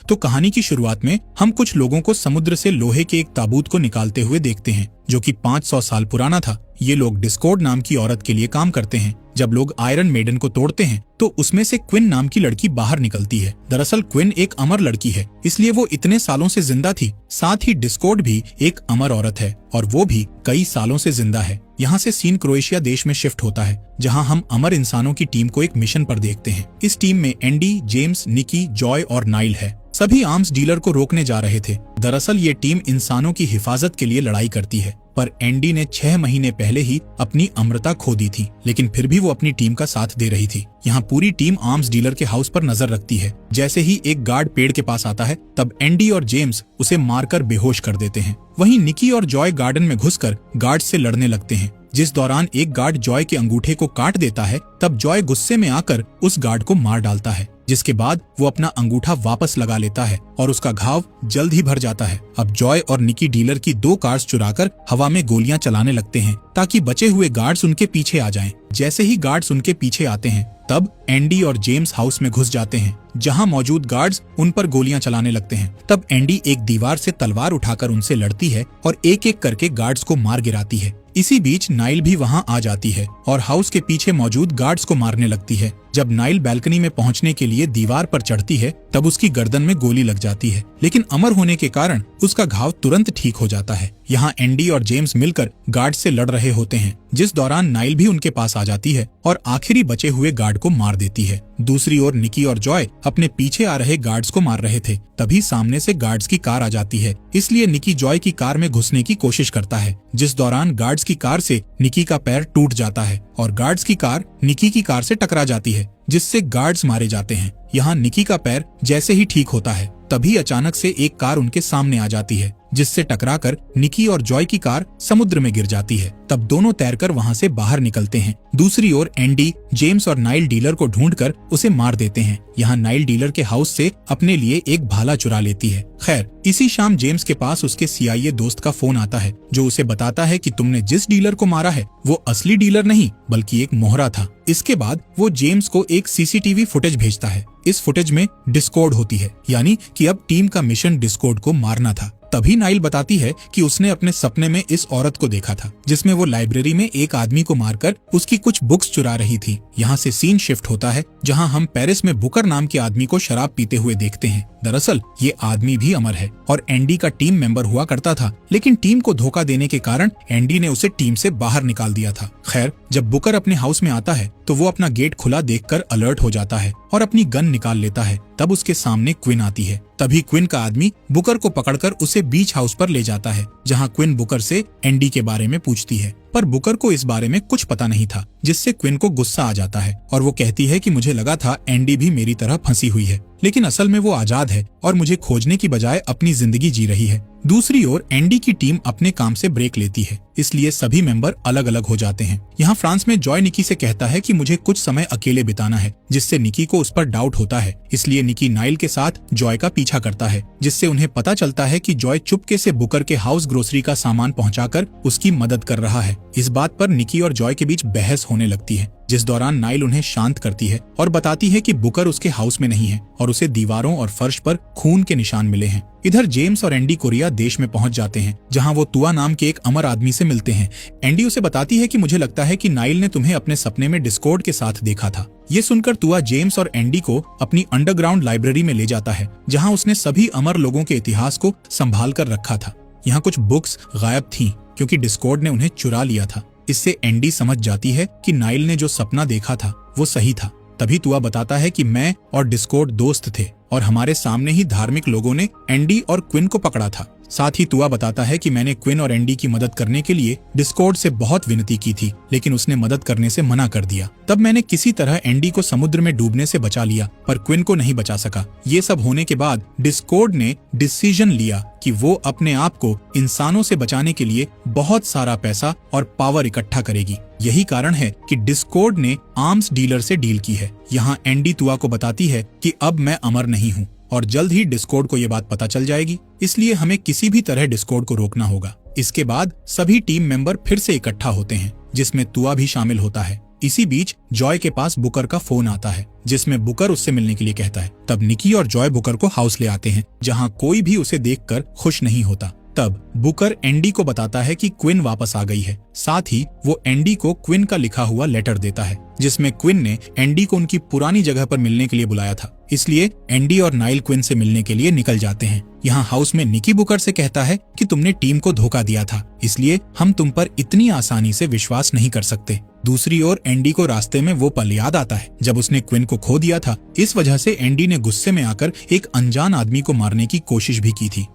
तो कहानी की शुरुआत में हम कुछ लोगों को समुद्र से लोहे के एक ताबूत को निकालते हुए देखते हैं, जो कि 500 साल पुराना था। ये लोग डिस्कॉर्ड नाम की औरत के लिए काम करते हैं। जब लोग आयरन मेडन को तोड़ते हैं तो उसमें से क्विन नाम की लड़की बाहर निकलती है। दरअसल क्विन एक अमर लड़की है, इसलिए वो इतने सालों से जिंदा थी। साथ ही डिस्कॉर्ड भी एक अमर औरत है और वो भी कई सालों से जिंदा है। यहाँ से सीन क्रोएशिया देश में शिफ्ट होता है, जहाँ हम अमर इंसानों की टीम को एक मिशन पर देखते हैं। इस टीम में एंडी, जेम्स, निकी, जॉय और नाइल है। सभी आर्म्स डीलर को रोकने जा रहे थे। दरअसल ये टीम इंसानों की हिफाजत के लिए लड़ाई करती है, पर एंडी ने 6 महीने पहले ही अपनी अमरता खो दी थी, लेकिन फिर भी वो अपनी टीम का साथ दे रही थी। यहाँ पूरी टीम आर्म्स डीलर के हाउस पर नजर रखती है। जैसे ही एक गार्ड पेड़ के पास आता है, तब एंडी और जेम्स उसे मारकर बेहोश कर देते हैं। वहीं निकी और जॉय गार्डन में घुसकर गार्ड से लड़ने लगते हैं। जिस दौरान एक गार्ड जॉय के अंगूठे को काट देता है, तब जॉय गुस्से में आकर उस गार्ड को मार डालता है, जिसके बाद वो अपना अंगूठा वापस लगा लेता है और उसका घाव जल्द ही भर जाता है। अब जॉय और निकी डीलर की 2 कार्स चुराकर हवा में गोलियां चलाने लगते हैं, ताकि बचे हुए गार्ड्स उनके पीछे आ जाएं। जैसे ही गार्ड्स उनके पीछे आते हैं, तब एंडी और जेम्स हाउस में घुस जाते हैं, जहां मौजूद गार्ड्स उन पर गोलियां चलाने लगते हैं। तब एंडी एक दीवार से तलवार उठाकर उनसे लड़ती है और एक एक करके गार्ड्स को मार गिराती है। इसी बीच नाइल भी वहां आ जाती है और हाउस के पीछे मौजूद गार्ड्स को मारने लगती है। जब नाइल बैल्कनी में पहुंचने के लिए दीवार पर चढ़ती है, तब उसकी गर्दन में गोली लग जाती है, लेकिन अमर होने के कारण उसका घाव तुरंत ठीक हो जाता है। यहाँ एंडी और जेम्स मिलकर गार्ड से लड़ रहे होते हैं, जिस दौरान नाइल भी उनके पास आ जाती है और आखिरी बचे हुए गार्ड को मार देती है। दूसरी ओर निकी और जॉय अपने पीछे आ रहे गार्ड्स को मार रहे थे। तभी सामने से गार्ड्स की कार आ जाती है, इसलिए निकी जॉय की कार में घुसने की कोशिश करता है, जिस दौरान गार्ड्स की कार से निकी का पैर टूट जाता है और गार्ड्स की कार निकी की कार से टकरा जाती है, जिससे गार्ड्स मारे जाते हैं। यहाँ निकी का पैर जैसे ही ठीक होता है, तभी अचानक से एक कार उनके सामने आ जाती है, जिससे टकराकर निकी और जॉय की कार समुद्र में गिर जाती है। तब दोनों तैरकर वहां से बाहर निकलते हैं। दूसरी ओर एंडी, जेम्स और नाइल डीलर को ढूंढकर उसे मार देते हैं। यहाँ नाइल डीलर के हाउस से अपने लिए एक भाला चुरा लेती है। खैर, इसी शाम जेम्स के पास उसके CIA दोस्त का फोन आता है, जो उसे बताता है कि तुमने जिस डीलर को मारा है वो असली डीलर नहीं बल्कि एक मोहरा था। इसके बाद वो जेम्स को एक CCTV फुटेज भेजता है। इस फुटेज में डिस्कॉर्ड होती है, यानी कि अब टीम का मिशन डिस्कॉर्ड को मारना था। तभी नाइल बताती है कि उसने अपने सपने में इस औरत को देखा था, जिसमें वो लाइब्रेरी में एक आदमी को मारकर उसकी कुछ बुक्स चुरा रही थी। यहाँ से सीन शिफ्ट होता है, जहाँ हम पेरिस में बुकर नाम के आदमी को शराब पीते हुए देखते हैं। दरअसल ये आदमी भी अमर है और एंडी का टीम मेंबर हुआ करता था, लेकिन टीम को धोखा देने के कारण एंडी ने उसे टीम से बाहर निकाल दिया था। खैर, जब बुकर अपने हाउस में आता है तो वो अपना गेट खुला देखकर अलर्ट हो जाता है और अपनी गन निकाल लेता है। तब उसके सामने क्विन आती है। तभी क्विन का आदमी बुकर को पकड़कर उसे बीच हाउस पर ले जाता है, जहां क्विन बुकर से एंडी के बारे में पूछती है, पर बुकर को इस बारे में कुछ पता नहीं था, जिससे क्विन को गुस्सा आ जाता है और वो कहती है कि मुझे लगा था एंडी भी मेरी तरह फंसी हुई है, लेकिन असल में वो आजाद है और मुझे खोजने की बजाय अपनी जिंदगी जी रही है। दूसरी ओर एंडी की टीम अपने काम से ब्रेक लेती है, इसलिए सभी मेंबर अलग अलग हो जाते हैं। यहाँ फ्रांस में जॉय निकी से कहता है कि मुझे कुछ समय अकेले बिताना है, जिससे निकी को उस पर डाउट होता है। इसलिए निकी नाइल के साथ जॉय का पीछा करता है, जिससे उन्हें पता चलता है कि जॉय चुपके से बुकर के हाउस ग्रोसरी का सामान पहुंचाकर उसकी मदद कर रहा है। इस बात पर निकी और जॉय के बीच बहस होने लगती है, जिस दौरान नाइल उन्हें शांत करती है और बताती है कि बुकर उसके हाउस में नहीं है और उसे दीवारों और फर्श पर खून के निशान मिले हैं। इधर जेम्स और एंडी कोरिया देश में पहुंच जाते हैं, जहां वो तुआ नाम के एक अमर आदमी से मिलते हैं। एंडी उसे बताती है कि मुझे लगता है कि नाइल ने तुम्हें अपने सपने में डिस्कॉर्ड के साथ देखा था। ये सुनकर तुआ जेम्स और एंडी को अपनी अंडरग्राउंड लाइब्रेरी में ले जाता है, जहां उसने सभी अमर लोगों के इतिहास को संभाल कर रखा था। यहाँ कुछ बुक्स गायब थीं, क्योंकि डिस्कॉर्ड ने उन्हें चुरा लिया था। इससे एंडी समझ जाती है कि नाइल ने जो सपना देखा था वो सही था। तभी तुआ बताता है कि मैं और डिस्कॉर्ड दोस्त थे और हमारे सामने ही धार्मिक लोगों ने एंडी और क्विन को पकड़ा था। साथ ही तुआ बताता है कि मैंने क्विन और एंडी की मदद करने के लिए डिस्कॉर्ड से बहुत विनती की थी, लेकिन उसने मदद करने से मना कर दिया। तब मैंने किसी तरह एंडी को समुद्र में डूबने से बचा लिया, पर क्विन को नहीं बचा सका। ये सब होने के बाद डिस्कॉर्ड ने डिसीजन लिया कि वो अपने आप को इंसानों से बचाने के लिए बहुत सारा पैसा और पावर इकट्ठा करेगी। यही कारण है कि डिस्कॉर्ड ने आर्म्स डीलर से डील की है। यहाँ एंडी तुआ को बताती है कि अब मैं अमर नहीं हूँ और जल्द ही डिस्कॉर्ड को ये बात पता चल जाएगी, इसलिए हमें किसी भी तरह डिस्कॉर्ड को रोकना होगा। इसके बाद सभी टीम मेंबर फिर से इकट्ठा होते हैं, जिसमें तुआ भी शामिल होता है। इसी बीच जॉय के पास बुकर का फोन आता है, जिसमें बुकर उससे मिलने के लिए कहता है। तब निकी और जॉय बुकर को हाउस ले आते हैं, जहाँ कोई भी उसे देखकर खुश नहीं होता। तब बुकर एंडी को बताता है कि क्विन वापस आ गई है। साथ ही वो एंडी को क्विन का लिखा हुआ लेटर देता है, जिसमें क्विन ने एंडी को उनकी पुरानी जगह पर मिलने के लिए बुलाया था। इसलिए एंडी और नाइल क्विन से मिलने के लिए निकल जाते हैं। यहाँ हाउस में निकी बुकर से कहता है कि तुमने टीम को धोखा दिया था, इसलिए हम तुम पर इतनी आसानी से विश्वास नहीं कर सकते। दूसरी ओर एंडी को रास्ते में वो पल याद आता है जब उसने क्विन को खो दिया था। इस वजह से एंडी ने गुस्से में आकर एक अनजान आदमी को मारने की कोशिश भी की थी।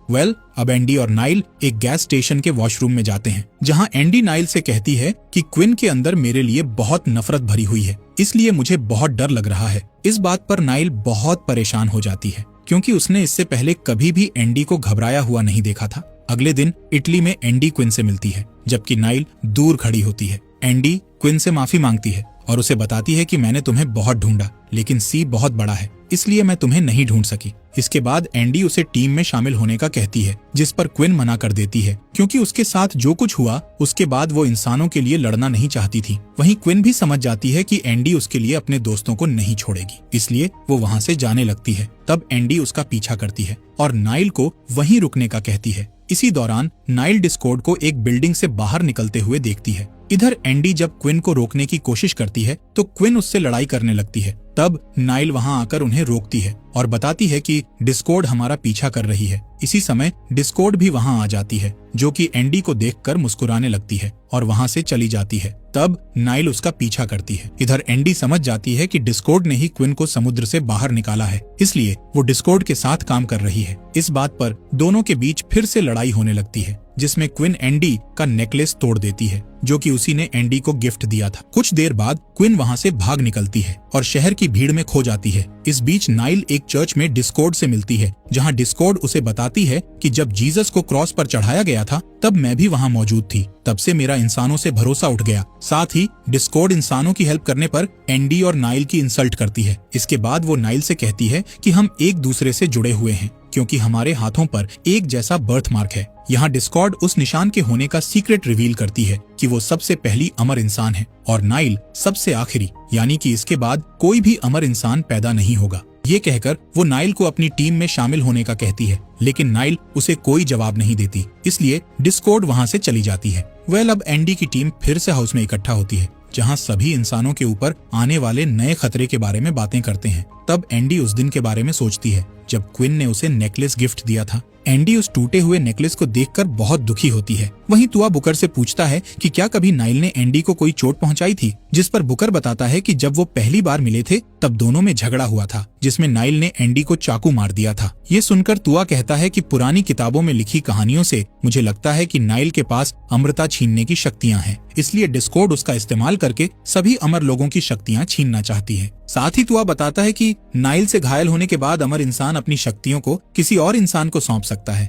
अब एंडी और नाइल एक गैस स्टेशन के वॉशरूम में जाते हैं, जहां एंडी नाइल से कहती है कि क्विन के अंदर मेरे लिए बहुत नफरत भरी हुई है, इसलिए मुझे बहुत डर लग रहा है। इस बात पर नाइल बहुत परेशान हो जाती है, क्योंकि उसने इससे पहले कभी भी एंडी को घबराया हुआ नहीं देखा था। अगले दिन इटली में एंडी क्विन से मिलती है, जबकि नाइल दूर खड़ी होती है। एंडी क्विन से माफी मांगती है और उसे बताती है कि मैंने तुम्हें बहुत ढूंढा, लेकिन सी बहुत बड़ा है, इसलिए मैं तुम्हें नहीं ढूंढ सकी। इसके बाद एंडी उसे टीम में शामिल होने का कहती है, जिस पर क्विन मना कर देती है, क्योंकि उसके साथ जो कुछ हुआ उसके बाद वो इंसानों के लिए लड़ना नहीं चाहती थी। वहीं क्विन भी समझ जाती है कि एंडी उसके लिए अपने दोस्तों को नहीं छोड़ेगी, इसलिए वो वहाँ से जाने लगती है। तब एंडी उसका पीछा करती है और नाइल को वहीं रुकने का कहती है। इसी दौरान नाइल डिस्कॉर्ड को एक बिल्डिंग से बाहर निकलते हुए देखती है। इधर एंडी जब क्विन को रोकने की कोशिश करती है तो क्विन उससे लड़ाई करने लगती है। तब नाइल वहां आकर उन्हें रोकती है और बताती है कि डिस्कॉर्ड हमारा पीछा कर रही है। इसी समय डिस्कॉर्ड भी वहां आ जाती है, जो कि एंडी को देखकर मुस्कुराने लगती है और वहां से चली जाती है। तब नाइल उसका पीछा करती है। इधर एंडी समझ जाती है कि डिस्कॉर्ड ने ही क्विन को समुद्र से बाहर निकाला है, इसलिए वो डिस्कॉर्ड के साथ काम कर रही है। इस बात पर दोनों के बीच फिर से लड़ाई होने लगती है, जिसमें क्विन एंडी का नेकलेस तोड़ देती है, जो कि उसी ने एंडी को गिफ्ट दिया था। कुछ देर बाद क्विन वहां से भाग निकलती है और शहर की भीड़ में खो जाती है। इस बीच नाइल एक चर्च में डिस्कॉर्ड से मिलती है, जहां डिस्कॉर्ड उसे बताती है कि जब जीसस को क्रॉस पर चढ़ाया गया था तब मैं भी वहां मौजूद थी, तब से मेरा इंसानों से भरोसा उठ गया। साथ ही डिस्कॉर्ड इंसानों की हेल्प करने पर एंडी और नाइल की इंसल्ट करती है। इसके बाद वो नाइल से कहती है कि हम एक दूसरे से जुड़े हुए हैं, क्योंकि हमारे हाथों पर एक जैसा बर्थ मार्क है। यहाँ डिस्कॉर्ड उस निशान के होने का सीक्रेट रिवील करती है कि वो सबसे पहली अमर इंसान है और नाइल सबसे आखिरी, यानी कि इसके बाद कोई भी अमर इंसान पैदा नहीं होगा। ये कहकर वो नाइल को अपनी टीम में शामिल होने का कहती है, लेकिन नाइल उसे कोई जवाब नहीं देती, इसलिए डिस्कॉर्ड वहाँ से चली जाती है। अब एंडी की टीम फिर से हाउस में इकट्ठा होती है, जहाँ सभी इंसानों के ऊपर आने वाले नए खतरे के बारे में बातें करते हैं। तब एंडी उस दिन के बारे में सोचती है जब क्विन ने उसे नेकलेस गिफ्ट दिया था। एंडी उस टूटे हुए नेकलेस को देखकर बहुत दुखी होती है। वहीं तुआ बुकर से पूछता है कि क्या कभी नाइल ने एंडी को कोई चोट पहुंचाई थी, जिस पर बुकर बताता है कि जब वो पहली बार मिले थे तब दोनों में झगड़ा हुआ था, जिसमें नाइल ने एंडी को चाकू मार दिया था। ये सुनकर तुआ कहता है कि पुरानी किताबों में लिखी कहानियों से मुझे लगता है कि नाइल के पास अमरता छीनने की शक्तियाँ हैं, इसलिए डिस्कॉर्ड उसका इस्तेमाल करके सभी अमर लोगों की शक्तियाँ छीनना चाहती है। साथ ही तुआ बताता है कि नाइल से घायल होने के बाद अमर इंसान अपनी शक्तियों को किसी और इंसान को सौंप सकता है।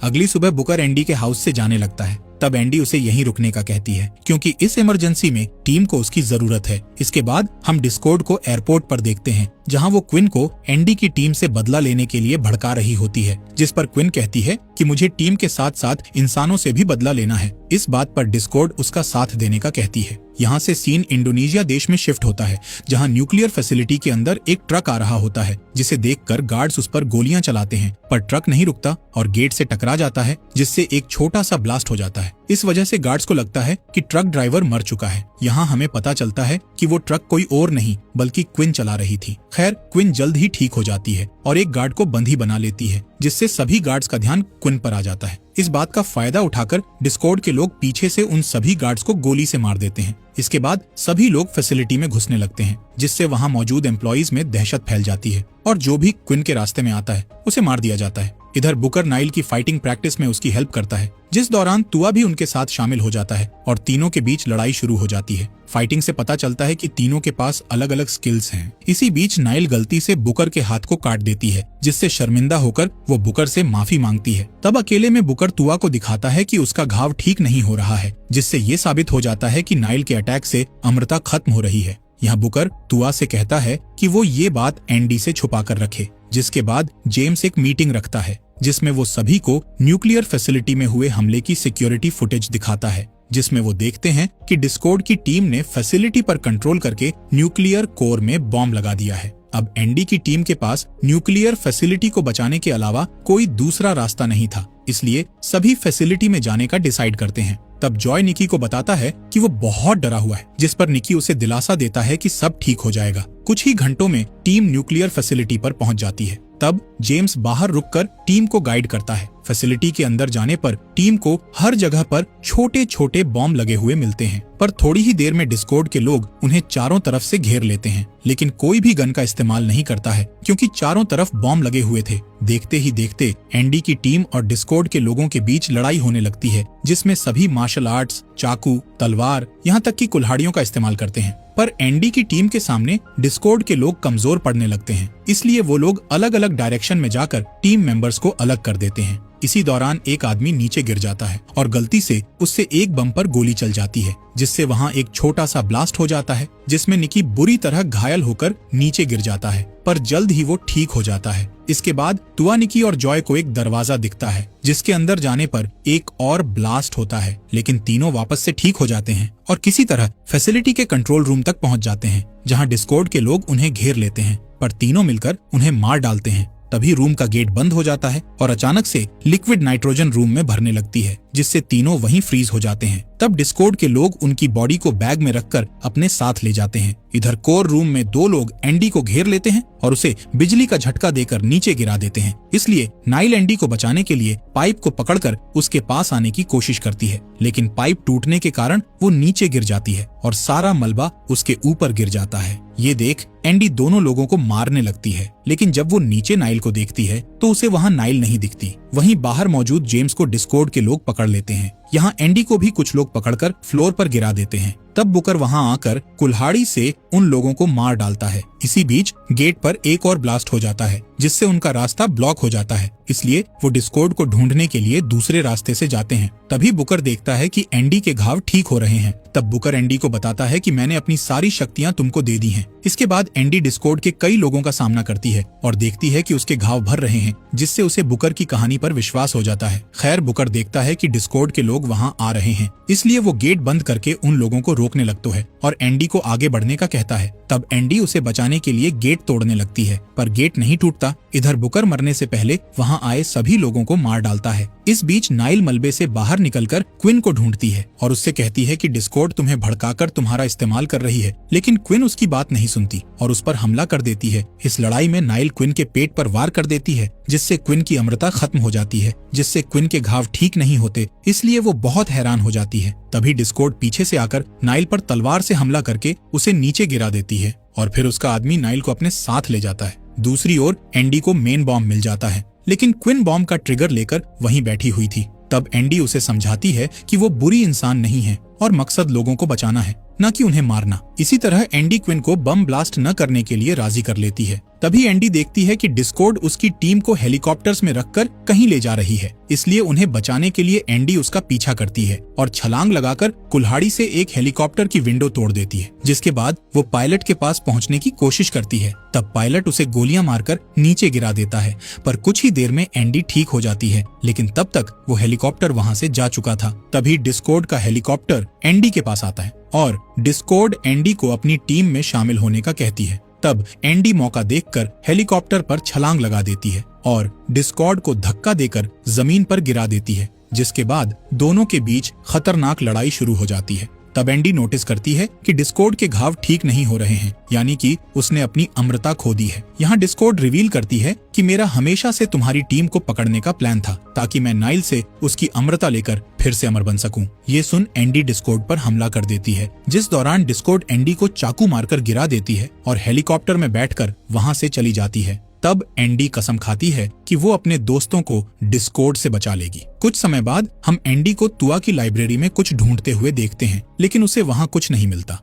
अगली सुबह बुकर एंडी के हाउस से जाने लगता है। तब एंडी उसे यहीं रुकने का कहती है, क्योंकि इस इमरजेंसी में टीम को उसकी जरूरत है। इसके बाद हम डिस्कॉर्ड को एयरपोर्ट पर देखते हैं, जहां वो क्विन को एंडी की टीम से बदला लेने के लिए भड़का रही होती है, जिस पर क्विन कहती है कि मुझे टीम के साथ साथ इंसानों से भी बदला लेना है। इस बात पर डिस्कॉर्ड उसका साथ देने का कहती है। यहाँ से सीन इंडोनेशिया देश में शिफ्ट होता है, जहाँ न्यूक्लियर फैसिलिटी के अंदर एक ट्रक आ रहा होता है, जिसे देखकर गार्ड्स उस पर गोलियां चलाते हैं, पर ट्रक नहीं रुकता और गेट से टकरा जाता है, जिससे एक छोटा सा ब्लास्ट हो जाता है। इस वजह से गार्ड्स को लगता है कि ट्रक ड्राइवर मर चुका है। यहाँ हमें पता चलता है कि वो ट्रक कोई और नहीं बल्कि क्विन चला रही थी। खैर, क्विन जल्द ही ठीक हो जाती है और एक गार्ड को बंदी बना लेती है, जिससे सभी गार्ड्स का ध्यान क्विन पर आ जाता है। इस बात का फायदा उठाकर डिस्कॉर्ड के लोग पीछे से उन सभी गार्ड्स को गोली से मार देते हैं। इसके बाद सभी लोग फैसिलिटी में घुसने लगते हैं, जिससे वहाँ मौजूद एम्प्लॉइज में दहशत फैल जाती है और जो भी क्विन के रास्ते में आता है उसे मार दिया जाता है। इधर बुकर नाइल की फाइटिंग प्रैक्टिस में उसकी हेल्प करता है, जिस दौरान तुआ भी उनके साथ शामिल हो जाता है और तीनों के बीच लड़ाई शुरू हो जाती है। फाइटिंग से पता चलता है कि तीनों के पास अलग अलग स्किल्स हैं। इसी बीच नाइल गलती से बुकर के हाथ को काट देती है, जिससे शर्मिंदा होकर वो बुकर से माफी मांगती है। तब अकेले में बुकर तुआ को दिखाता है कि उसका घाव ठीक नहीं हो रहा है, जिससे ये साबित हो जाता है कि नाइल के अटैक से अमृता खत्म हो रही है। यहाँ बुकर तुआ से कहता है कि वो ये बात एंडी से छुपा कर रखे, जिसके बाद जेम्स एक मीटिंग रखता है, जिसमें वो सभी को न्यूक्लियर फैसिलिटी में हुए हमले की सिक्योरिटी फुटेज दिखाता है, जिसमें वो देखते हैं कि डिस्कॉर्ड की टीम ने फैसिलिटी पर कंट्रोल करके न्यूक्लियर कोर में बॉम्ब लगा दिया है। अब एंडी की टीम के पास न्यूक्लियर फैसिलिटी को बचाने के अलावा कोई दूसरा रास्ता नहीं था, इसलिए सभी फैसिलिटी में जाने का डिसाइड करते हैं। तब जॉय निकी को बताता है कि वो बहुत डरा हुआ है, जिस पर निकी उसे दिलासा देता है कि सब ठीक हो जाएगा। कुछ ही घंटों में टीम न्यूक्लियर फैसिलिटी पर पहुंच जाती है। तब जेम्स बाहर रुककर टीम को गाइड करता है। फैसिलिटी के अंदर जाने पर टीम को हर जगह पर छोटे छोटे बॉम्ब लगे हुए मिलते हैं, पर थोड़ी ही देर में डिस्कॉर्ड के लोग उन्हें चारों तरफ से घेर लेते हैं, लेकिन कोई भी गन का इस्तेमाल नहीं करता है क्योंकि चारों तरफ बॉम्ब लगे हुए थे। देखते ही देखते एंडी की टीम और डिस्कॉर्ड के लोगों के बीच लड़ाई होने लगती है, जिसमें सभी मार्शल आर्ट्स, चाकू, तलवार, यहाँ तक कि कुल्हाड़ियों का इस्तेमाल करते हैं। पर एंडी की टीम के सामने डिस्कॉर्ड के लोग कमजोर पड़ने लगते हैं, इसलिए वो लोग अलग अलग डायरेक्शन में जाकर टीम मेंबर्स को अलग कर देते हैं। इसी दौरान एक आदमी नीचे गिर जाता है और गलती से उससे एक बम पर गोली चल जाती है, जिससे वहाँ एक छोटा सा ब्लास्ट हो जाता है, जिसमें निकी बुरी तरह घायल होकर नीचे गिर जाता है, पर जल्द ही वो ठीक हो जाता है। इसके बाद तुआ, निकी और जॉय को एक दरवाजा दिखता है, जिसके अंदर जाने पर एक और ब्लास्ट होता है, लेकिन तीनों वापस से ठीक हो जाते हैं और किसी तरह फैसिलिटी के कंट्रोल रूम तक पहुंच जाते हैं, जहां डिस्कॉर्ड के लोग उन्हें घेर लेते हैं, पर तीनों मिलकर उन्हें मार डालते हैं। तभी रूम का गेट बंद हो जाता है और अचानक से लिक्विड नाइट्रोजन रूम में भरने लगती है, जिससे तीनों वहीं फ्रीज हो जाते हैं। तब डिस्कॉर्ड के लोग उनकी बॉडी को बैग में रखकर अपने साथ ले जाते हैं। इधर कोर रूम में दो लोग एंडी को घेर लेते हैं और उसे बिजली का झटका देकर नीचे गिरा देते हैं। इसलिए नाइल एंडी को बचाने के लिए पाइप को पकड़कर उसके पास आने की कोशिश करती है, लेकिन पाइप टूटने के कारण वो नीचे गिर जाती है और सारा मलबा उसके ऊपर गिर जाता है। ये देख एंडी दोनों लोगों को मारने लगती है, लेकिन जब वो नीचे नाइल को देखती है तो उसे वहाँ नाइल नहीं दिखती। वहीं बाहर मौजूद जेम्स को डिस्कॉर्ड के लोग पकड़ लेते हैं। यहाँ एंडी को भी कुछ लोग पकड़कर फ्लोर पर गिरा देते हैं। तब बुकर वहाँ आकर कुल्हाड़ी से उन लोगों को मार डालता है। इसी बीच गेट पर एक और ब्लास्ट हो जाता है, जिससे उनका रास्ता ब्लॉक हो जाता है, इसलिए वो डिस्कॉर्ड को ढूंढने के लिए दूसरे रास्ते से जाते हैं। तभी बुकर देखता है कि एंडी के घाव ठीक हो रहे हैं। तब बुकर एंडी को बताता है कि मैंने अपनी सारी शक्तियां तुमको दे दी हैं। इसके बाद एंडी डिस्कॉर्ड के कई लोगों का सामना करती है और देखती है कि उसके घाव भर रहे हैं, जिससे उसे बुकर की कहानी पर विश्वास हो जाता है। खैर, बुकर देखता है कि डिस्कॉर्ड के लोग वहाँ आ रहे हैं, इसलिए वो गेट बंद करके उन लोगों को रोकने लगता है और एंडी को आगे बढ़ने का कहता है। तब एंडी उसे बचाने के लिए गेट तोड़ने लगती है, पर गेट नहीं टूटता। इधर बुकर मरने से पहले वहाँ आए सभी लोगों को मार डालता है। इस बीच नाइल मलबे से बाहर निकलकर क्विन को ढूंढती है और उससे कहती है कि डिस्कॉर्ड तुम्हें भड़काकर तुम्हारा इस्तेमाल कर रही है, लेकिन क्विन उसकी बात नहीं सुनती और उस पर हमला कर देती है। इस लड़ाई में नाइल क्विन के पेट पर वार कर देती है, जिससे क्विन की अमृता खत्म हो जाती है, जिससे क्विन के घाव ठीक नहीं होते, इसलिए वो बहुत हैरान हो जाती है। तभी डिस्कॉर्ड पीछे से आकर नाइल पर तलवार से हमला करके उसे नीचे गिरा देती है और फिर उसका आदमी नाइल को अपने साथ ले जाता है। दूसरी ओर एंडी को मेन बॉम्ब मिल जाता है, लेकिन क्विन बॉम्ब का ट्रिगर लेकर वहीं बैठी हुई थी। तब एंडी उसे समझाती है कि वो बुरी इंसान नहीं है और मकसद लोगों को बचाना है, न कि उन्हें मारना। इसी तरह एंडी क्विन को बम ब्लास्ट न करने के लिए राजी कर लेती है। तभी एंडी देखती है कि डिस्कॉर्ड उसकी टीम को हेलीकॉप्टर्स में रखकर कहीं ले जा रही है, इसलिए उन्हें बचाने के लिए एंडी उसका पीछा करती है और छलांग लगाकर कुल्हाड़ी से एक हेलीकॉप्टर की विंडो तोड़ देती है, जिसके बाद वो पायलट के पास पहुंचने की कोशिश करती है। तब पायलट उसे गोलियां मारकर नीचे गिरा देता है, पर कुछ ही देर में एंडी ठीक हो जाती है, लेकिन तब तक वो हेलीकॉप्टर वहां से जा चुका था। तभी डिस्कॉर्ड का हेलीकॉप्टर एंडी के पास आता है और डिस्कॉर्ड एंडी को अपनी टीम में शामिल होने का कहती है। तब एंडी मौका देखकर हेलीकॉप्टर पर छलांग लगा देती है और डिस्कॉर्ड को धक्का देकर जमीन पर गिरा देती है, जिसके बाद दोनों के बीच खतरनाक लड़ाई शुरू हो जाती है। तब एंडी नोटिस करती है कि डिस्कॉर्ड के घाव ठीक नहीं हो रहे हैं, यानी कि उसने अपनी अमृता खो दी है। यहाँ डिस्कॉर्ड रिवील करती है कि मेरा हमेशा से तुम्हारी टीम को पकड़ने का प्लान था, ताकि मैं नाइल से उसकी अमृता लेकर फिर से अमर बन सकूं। ये सुन एंडी डिस्कॉर्ड पर हमला कर देती है, जिस दौरान डिस्कॉर्ड एंडी को चाकू मारकर गिरा देती है और हेलीकॉप्टर में बैठकर वहाँ से चली जाती है। तब एंडी कसम खाती है कि वो अपने दोस्तों को डिस्कॉर्ड से बचा लेगी। कुछ समय बाद हम एंडी को तुआ की लाइब्रेरी में कुछ ढूंढते हुए देखते हैं, लेकिन उसे वहाँ कुछ नहीं मिलता।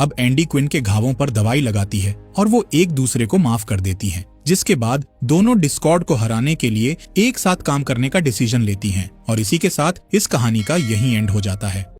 अब एंडी क्विन के घावों पर दवाई लगाती है और वो एक दूसरे को माफ कर देती हैं, जिसके बाद दोनों डिस्कॉर्ड को हराने के लिए एक साथ काम करने का डिसीजन लेती हैं और इसी के साथ इस कहानी का यही एंड हो जाता है।